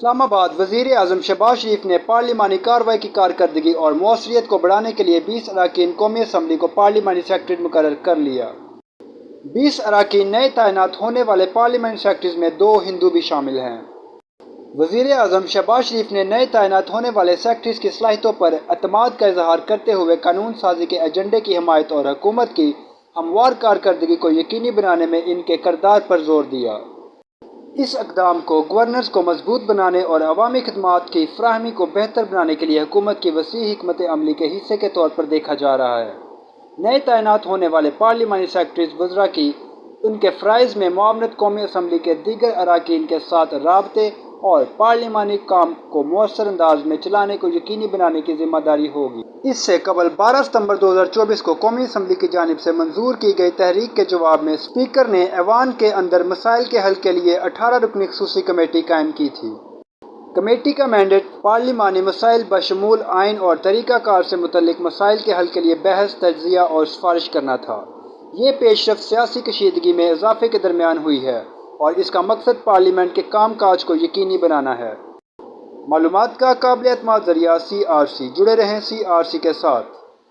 اسلام آباد وزیر اعظم شہباز شریف نے پارلیمانی کارروائی کی کارکردگی اور مؤثریت کو بڑھانے کے لیے 20 اراکین قومی اسمبلی کو پارلیمانی سیکریٹریٹ مقرر کر لیا۔ 20 اراکین نئے تعینات ہونے والے پارلیمانی سیکریٹریز میں 2 ہندو بھی شامل ہیں۔ وزیر اعظم شہباز شریف نے نئے تعینات ہونے والے سیکریٹریز کی صلاحیتوں پر اعتماد کا اظہار کرتے ہوئے قانون سازی کے ایجنڈے کی حمایت اور حکومت کی ہموار کارکردگی کو یقینی بنانے میں ان کے کردار پر زور دیا۔ اس اقدام کو گورننس کو مضبوط بنانے اور عوامی خدمات کی فراہمی کو بہتر بنانے کے لیے حکومت کی وسیع حکمت عملی کے حصے کے طور پر دیکھا جا رہا ہے۔ نئے تعینات ہونے والے پارلیمانی سیکریٹریز وزراء کی ان کے فرائض میں معاونت، قومی اسمبلی کے دیگر اراکین کے ساتھ رابطے اور پارلیمانی کام کو مؤثر انداز میں چلانے کو یقینی بنانے کی ذمہ داری ہوگی۔ اس سے قبل 12 ستمبر 2024 کو قومی اسمبلی کی جانب سے منظور کی گئی تحریک کے جواب میں اسپیکر نے ایوان کے اندر مسائل کے حل کے لیے 18 رکنی خصوصی کمیٹی قائم کی تھی۔ کمیٹی کا مینڈیٹ پارلیمانی مسائل بشمول آئین اور طریقہ کار سے متعلق مسائل کے حل کے لیے بحث، تجزیہ اور سفارش کرنا تھا۔ یہ پیش رفت سیاسی کشیدگی میں اضافے کے درمیان ہوئی ہے اور اس کا مقصد پارلیمنٹ کے کام کاج کو یقینی بنانا ہے۔ معلومات کا قابل اعتماد ذریعہ CRC، جڑے رہیں CRC کے ساتھ۔